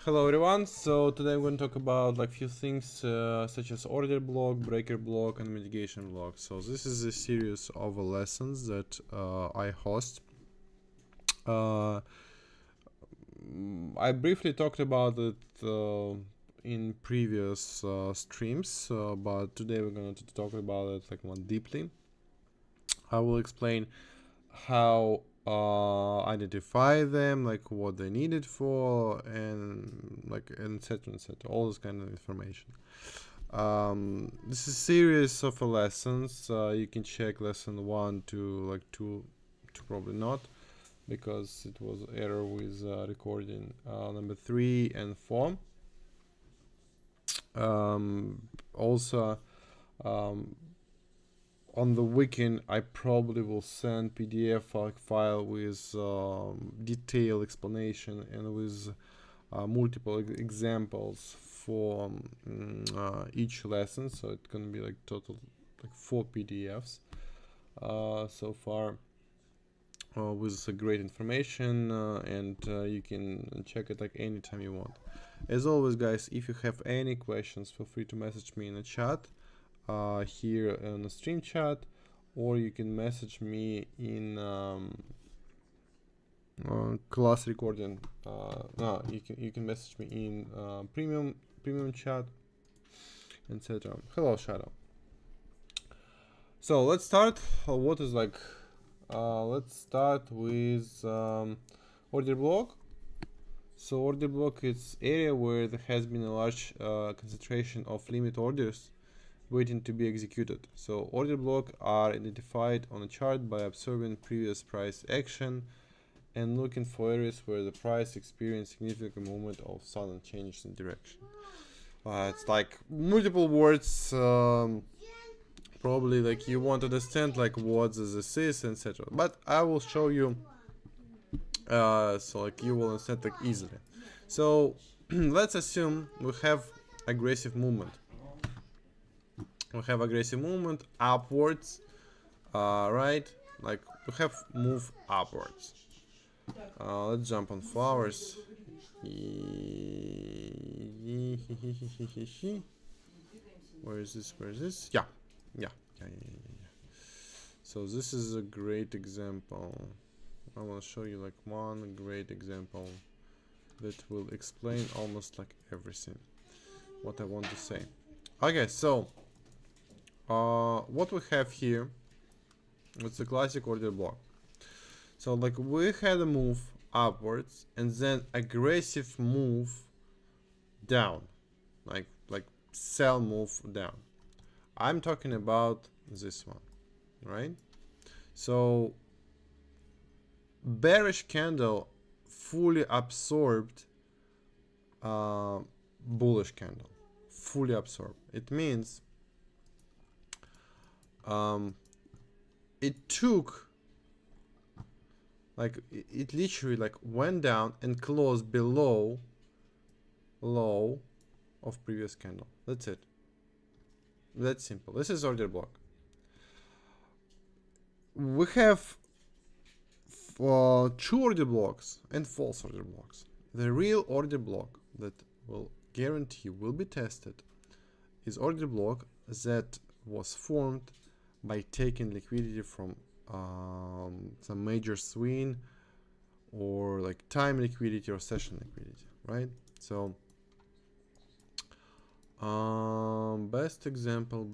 Hello everyone, so today I'm going to talk about like few things such as order block, breaker block and mitigation block. So this is a series of lessons that I host. I briefly talked about it in previous streams, but today we're going to talk about it like more deeply. I will explain how identify them, like what they needed for, and like etc, all this kind of information. This is a series of lessons. You can check lesson 1 to like 2 to probably not, because it was error with recording number 3 and 4. Also, on the weekend I probably will send PDF file with detailed explanation and with multiple examples for each lesson, so it can be like total like 4 PDFs so far with great information, and you can check it like anytime you want. As always guys, if you have any questions, feel free to message me in the chat here in the stream chat, or you can message me in class recording. No, you can message me in premium chat, etc. Hello Shadow. So let's start. What is like let's start with order block. So order block is area where there has been a large concentration of limit orders waiting to be executed. So order block are identified on a chart by observing previous price action and looking for areas where the price experienced significant movement of sudden changes in direction. It's like multiple words, probably like you want to understand like what this is, etc. But I will show you so like you will understand like easily. So let's assume we have aggressive movement. We have aggressive movement upwards, right? Like we have move upwards. Let's jump on flowers. Where is this? Where is this? Yeah. So this is a great example. I want to show you like one great example that will explain almost like everything what I want to say. Okay, so what we have here, it's a classic order block. So like we had a move upwards and then aggressive move down, like sell move down. I'm talking about this one, right? So bearish candle fully absorbed bullish candle, fully absorbed. It means it took like it literally like went down and closed below low of previous candle. That's it. That's simple. This is order block. We have true order blocks and false order blocks. The real order block that will guarantee will be tested is order block that was formed by taking liquidity from some major swing or like time liquidity or session liquidity, right? So best example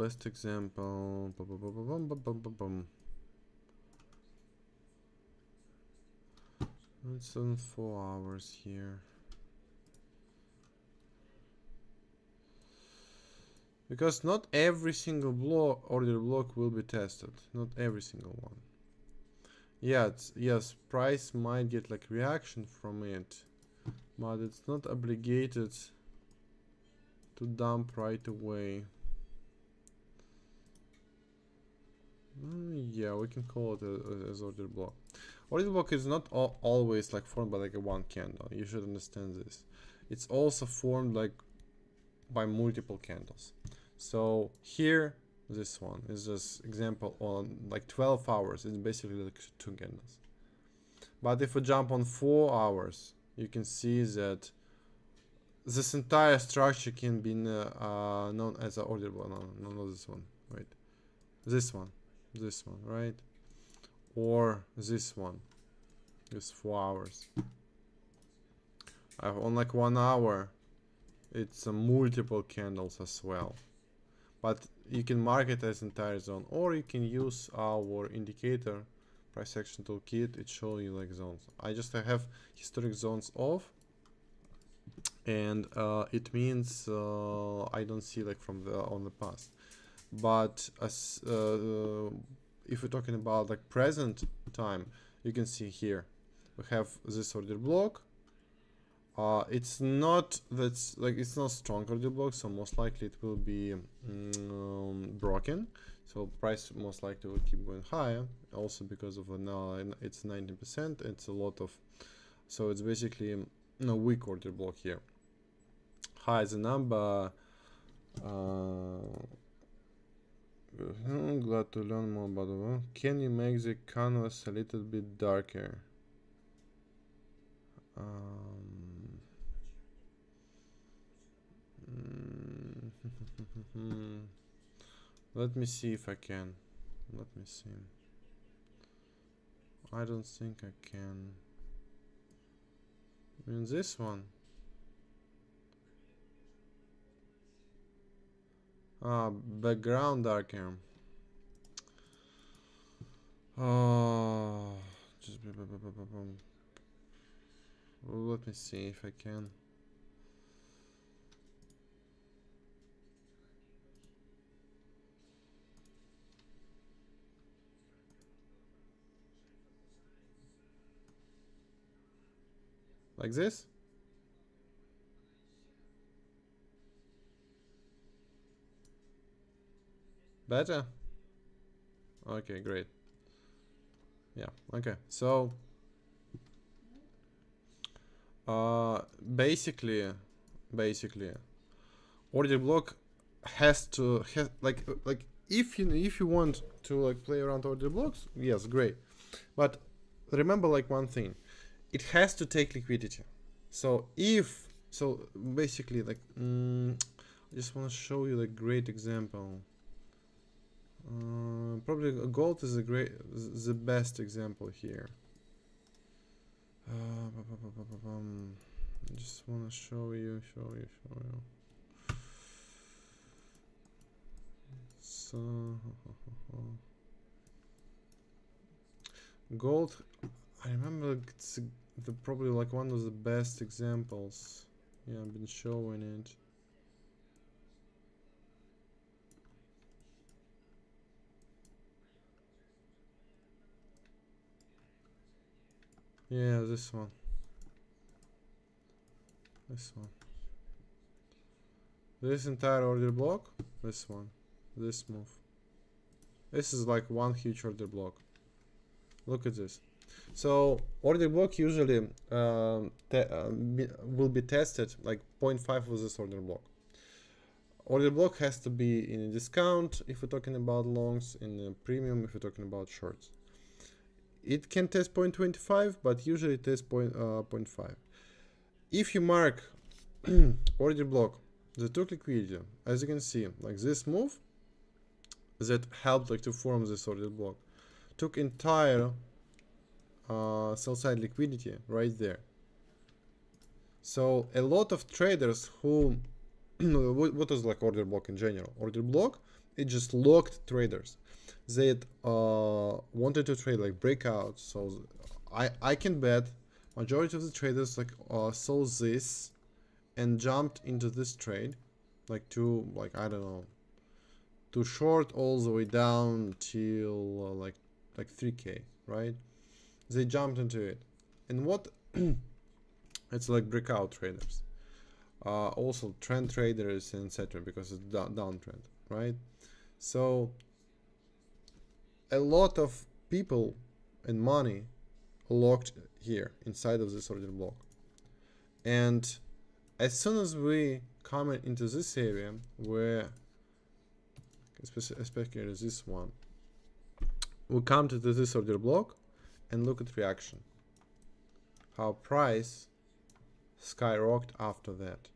it's on 4 hours here, because not every single order block will be tested, not every single one. Yeah, yes, price might get like reaction from it, but it's not obligated to dump right away. Yeah, we can call it as order block. Order block is not always like formed by like a one candle. You should understand this. It's also formed like by multiple candles. So here, this one is just example on like 12 hours. It's basically like 2 candles. But if we jump on 4 hours, you can see that this entire structure can be known as an order block. No, not this one. Wait, this one, right? Or this one. It's 4 hours. On like 1 hour, it's multiple candles as well. But you can mark it as entire zone, or you can use our indicator price action toolkit. It shows you like zones. I just have historic zones off, and it means I don't see like from the on the past. But as if we're talking about like present time, you can see here we have this order block. It's not that's like it's not strong order block, so most likely it will be broken. So price most likely will keep going higher. Also because of now it's 19%. It's a lot of, so it's basically a weak order block here. High is the number. Glad to learn more about it. Can you make the canvas a little bit darker? Let me see if I can. Let me see. I don't think I can. In this one. Background darker. Just let me see if I can. Like this? Better? Okay, great. Yeah, okay. So basically order block has like if you want to like play around order blocks, yes, great. But remember like one thing, it has to take liquidity. So basically like I just want to show you a great example. Probably gold is the best example here. I just want to show you. So gold, I remember it's probably like one of the best examples. Yeah, I've been showing it. Yeah, this one. This entire order block, this one, this move. This is like one huge order block. Look at this. So order block usually will be tested like 0.5 of this order block. Order block has to be in a discount if we're talking about longs, in a premium if we're talking about shorts. It can test 0.25, but usually it tests 0.5. If you mark order block that took liquidity, as you can see, like this move that helped like to form this order block, took entire sell side liquidity right there. So a lot of traders who what is like order block in general? Order block, it just locked traders that wanted to trade like breakouts. So I can bet majority of the traders like saw this and jumped into this trade, like to like I don't know, to short all the way down till like 3K, right? They jumped into it, and what it's like breakout traders, also trend traders and etc. because it's downtrend, right? So a lot of people and money locked here inside of this order block, and as soon as we come into this area where especially this one, we come to this order block and look at reaction, how price skyrocketed after that.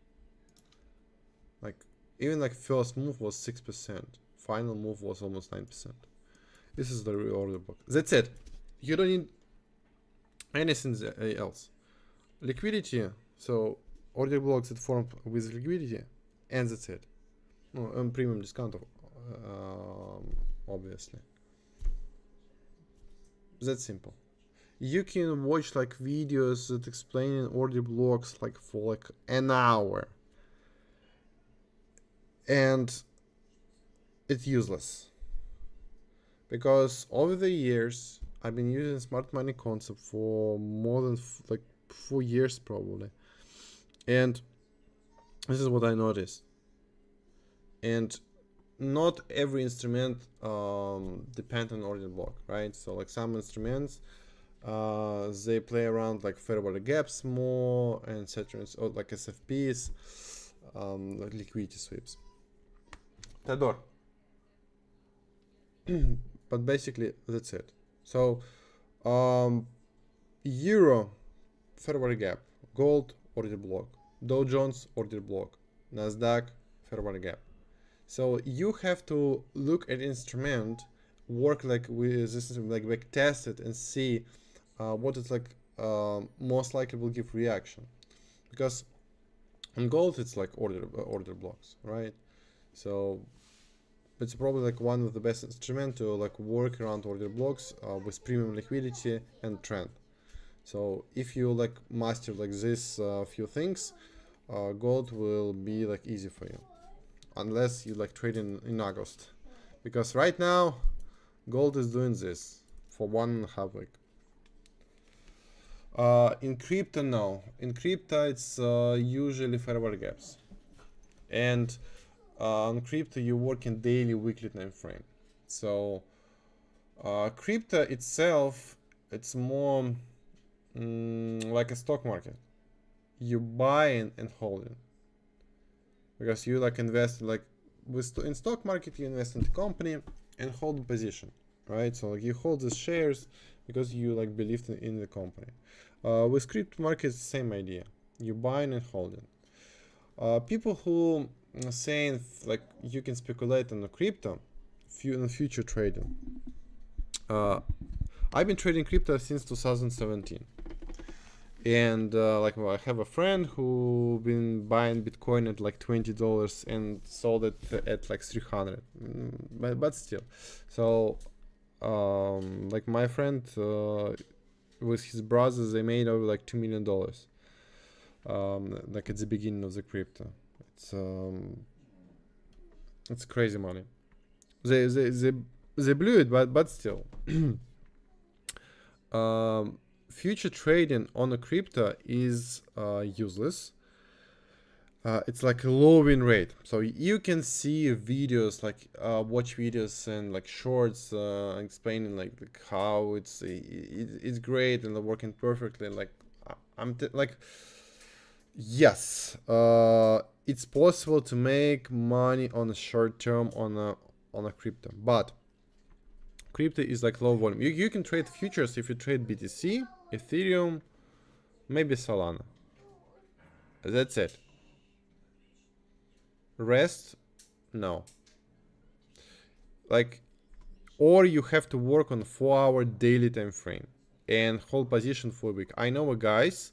Like even like first move was 6%, final move was almost 9%. This is the real order block. That's it. You don't need anything else. Liquidity, so order blocks that form with liquidity, and that's it. No, and premium discount, obviously. That's simple. You can watch like videos that explain order blocks like for like an hour, and it's useless, because over the years I've been using smart money concept for more than like 4 years probably, and this is what I noticed. And not every instrument depend on order block, right? So like some instruments they play around like fair value gaps more, and etc. So like SFPs, like liquidity sweeps. Tador. But basically that's it. So euro fair value gap, gold order block, Dow Jones order block, Nasdaq fair value gap. So you have to look at instrument, work like with this, like back test it and see what is like most likely will give reaction, because on gold it's like order blocks, right? So it's probably like one of the best instrument to like work around order blocks with premium liquidity and trend. So if you like master like this few things, gold will be like easy for you, unless you like trade in August, because right now gold is doing this for 1.5 week. In crypto, no. In crypto, it's usually fair value gaps, and on crypto you work in daily, weekly time frame. So crypto itself, it's more like a stock market. You buy and hold it, because you like invest like in stock market, you invest in the company and hold the position, right? So like you hold the shares because you like believe in the company. With crypto market, same idea. You buy and hold it. People who are saying like you can speculate on the crypto, in future trading. I've been trading crypto since 2017. And like I have a friend who been buying Bitcoin at like $20 and sold it at like 300, but still. So like my friend with his brothers, they made over like $2 million like at the beginning of the crypto. It's crazy money. They blew it, but still. Future trading on a crypto is useless. It's like a low win rate, so you can see videos like watch videos and like shorts explaining like how it's great and working perfectly. Like like yes, it's possible to make money on a short term on a crypto, but crypto is like low volume. You can trade futures if you trade BTC, Ethereum, maybe Solana. That's it. Rest, no. Like, or you have to work on 4-hour daily time frame and hold position for a week. I know guys,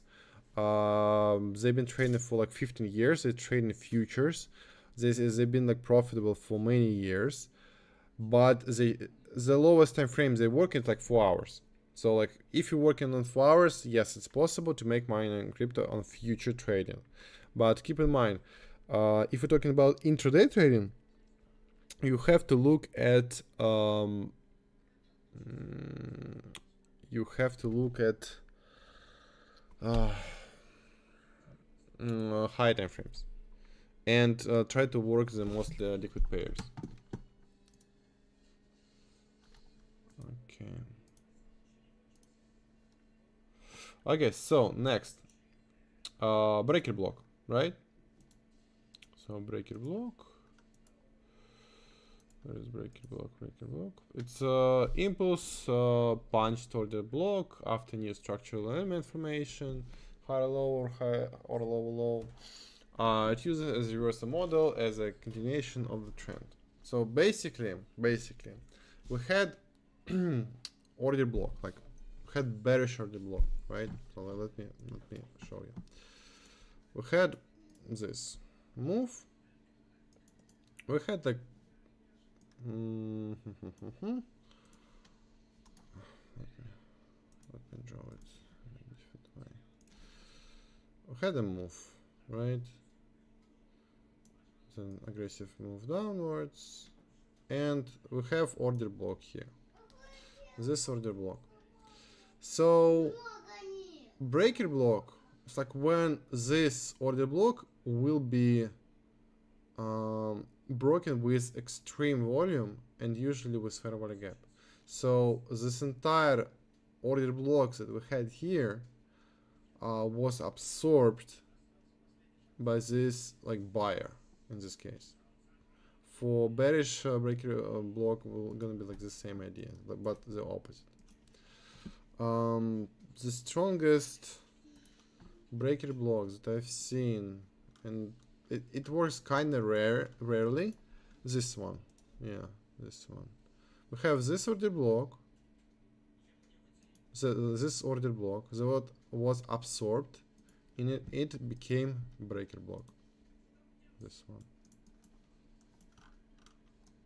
they've been trading for like 15 years. They trade in futures. They've been like profitable for many years, but the lowest time frame they work is like 4 hours. So like if you're working on 4 hours, yes, it's possible to make money in crypto on future trading. But keep in mind, if you're talking about intraday trading, you have to look at high time frames and try to work the most liquid pairs. Okay, so next, breaker block, right? So breaker block. Where is breaker block? Breaker block. It's impulse punch toward the block after new structural element formation, higher low or high or low low. It uses as a reversal model as a continuation of the trend. So basically, we had order block, like we had bearish order block, right? So let me show you. We had this move. We had like let me draw it in a different way. We had a move, right? An aggressive move downwards, and we have order block here, this order block. So breaker block, it's like when this order block will be broken with extreme volume and usually with fair value gap. So this entire order blocks that we had here was absorbed by this like buyer in this case. For bearish breaker block, we're gonna be like the same idea, but the opposite. The strongest breaker blocks that I've seen, and it works kind of rarely. This one, yeah, this one. We have this order block. This order block, that was absorbed, and it became breaker block. This one.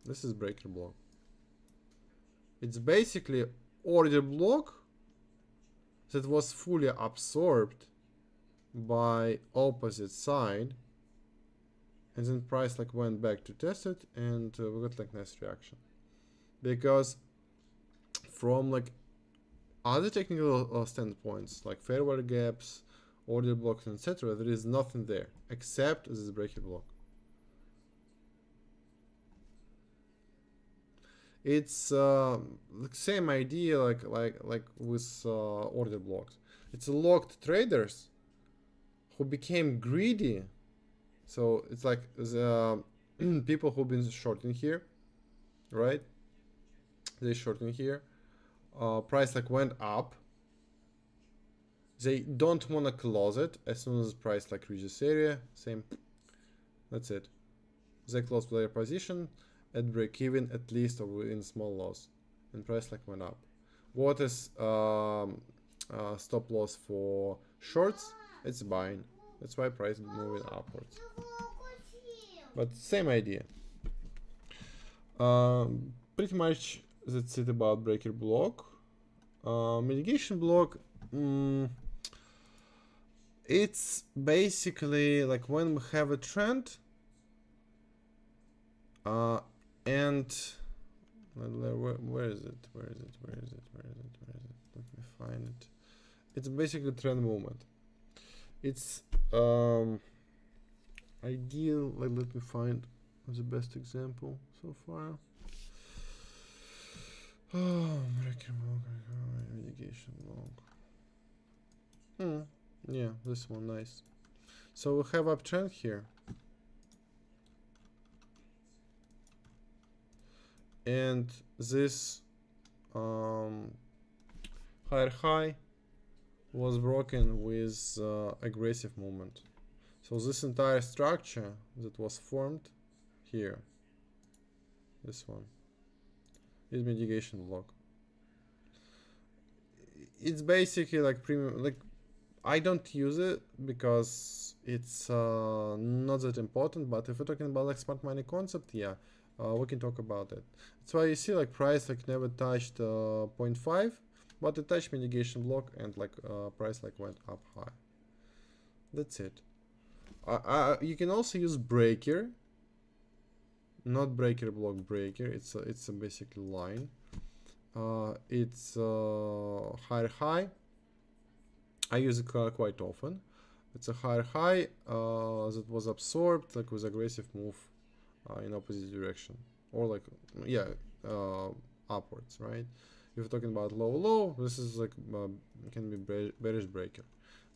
This is breaker block. It's basically order block that was fully absorbed by opposite side, and then price like went back to test it, and we got like nice reaction. Because from like other technical standpoints, like fair value gaps, order blocks, etc., there is nothing there except this breaker block. It's the same idea like with order blocks. It's locked traders who became greedy. So it's like the people who've been shorting here, right? They shorting here. Price like went up. They don't want to close it as soon as price like reaches area. Same. That's it. They close their position at break even at least or in small loss, and price like went up. What is stop loss for shorts? It's buying. That's why price is moving upwards. But same idea. Pretty much that's it about breaker block. Mitigation block. It's basically like when we have a trend. And where is it? Let me find it. It's basically trend movement. It's ideal. Like, let me find the best example so far. Oh, breaker block, mitigation block. Yeah, this one, nice. So we have uptrend here. And this higher high was broken with aggressive movement. So this entire structure that was formed here, this one, is mitigation block. It's basically like premium. Like, I don't use it because it's not that important. But if we're talking about like smart money concept, yeah. We can talk about it. That's why you see like price like never touched 0.5, but it touched mitigation block, and like price like went up high. That's it. You can also use breaker, not breaker block, breaker. It's a basically line. It's higher high. I use it quite often. It's a higher high that was absorbed like with aggressive move in opposite direction, or like upwards, right? If you're talking about low, this is like can be bearish breaker.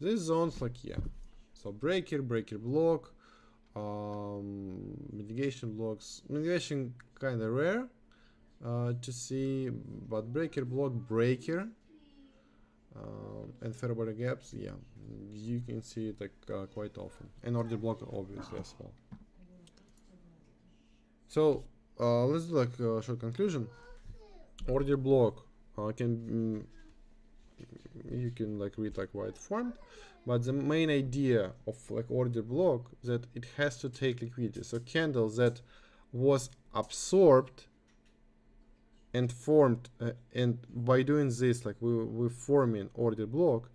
These zones like, yeah, so breaker block, mitigation blocks. Mitigation kind of rare to see, but breaker block, breaker, and fair value gaps, yeah, you can see it like quite often, and order block obviously as well. So let's do like a short conclusion. Order block can you can like read like why it formed, but the main idea of like order block that it has to take liquidity. So candle that was absorbed and formed, and by doing this, like we're forming order block,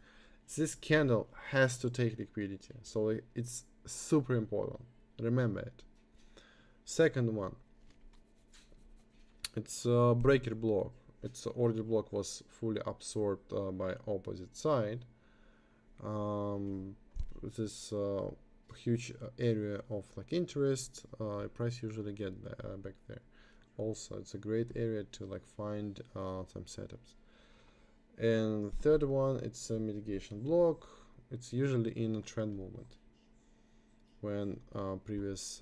this candle has to take liquidity. So like, it's super important. Remember it. Second one, it's a breaker block. Its order block was fully absorbed by opposite side. This huge area of like interest, price usually get back there. Also, it's a great area to like find some setups. And third one, it's a mitigation block. It's usually in a trend movement when previous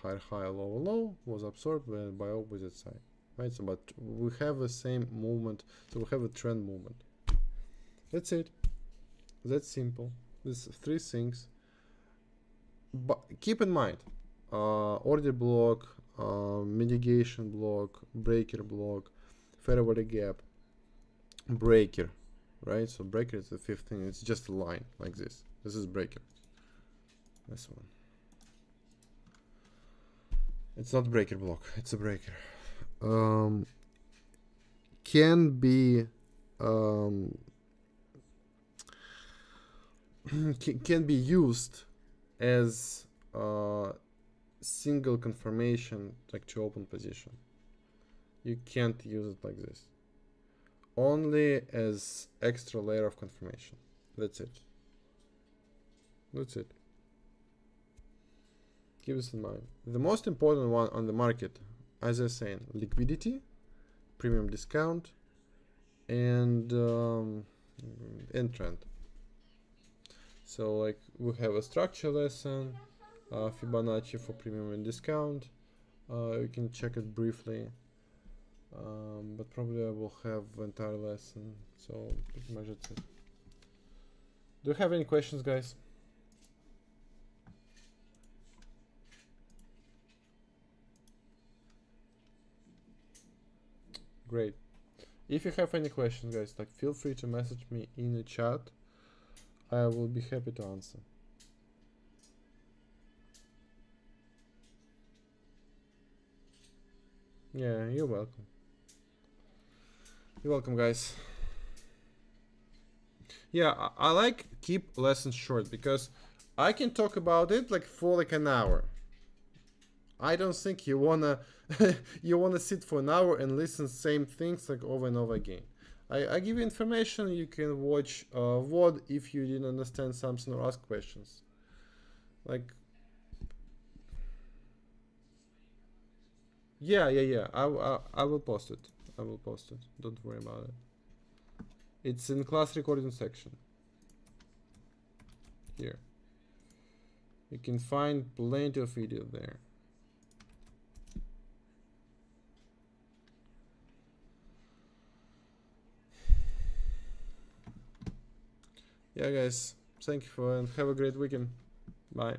high low was absorbed by opposite side, right? So but we have the same movement, so we have a trend movement. That's it. That's simple. These three things, but keep in mind, order block, mitigation block, breaker block, fair value gap, breaker, right? So breaker is the fifth thing. It's just a line like this. This is breaker. This one. It's not breaker block. It's a breaker. Can be can be used as single confirmation, like to open position. You can't use it like this. Only as extra layer of confirmation. That's it. That's it. Keep this in mind. The most important one on the market, as I was saying, liquidity, premium discount, and trend. So like we have a structure lesson, Fibonacci for premium and discount. You can check it briefly, but probably I will have entire lesson. So pretty much that's it. Do you have any questions, guys? Great. If you have any questions, guys, like feel free to message me in the chat. I will be happy to answer. Yeah, you're welcome. You're welcome, guys. Yeah, I like keep lessons short because I can talk about it like for like an hour. I don't think you wanna you wanna sit for an hour and listen same things like over and over again. I give you information. You can watch VOD if you didn't understand something or ask questions. Like, yeah. I will post it. I will post it. Don't worry about it. It's in class recording section. Here. You can find plenty of video there. Yeah, guys. Thank you for and have a great weekend. Bye.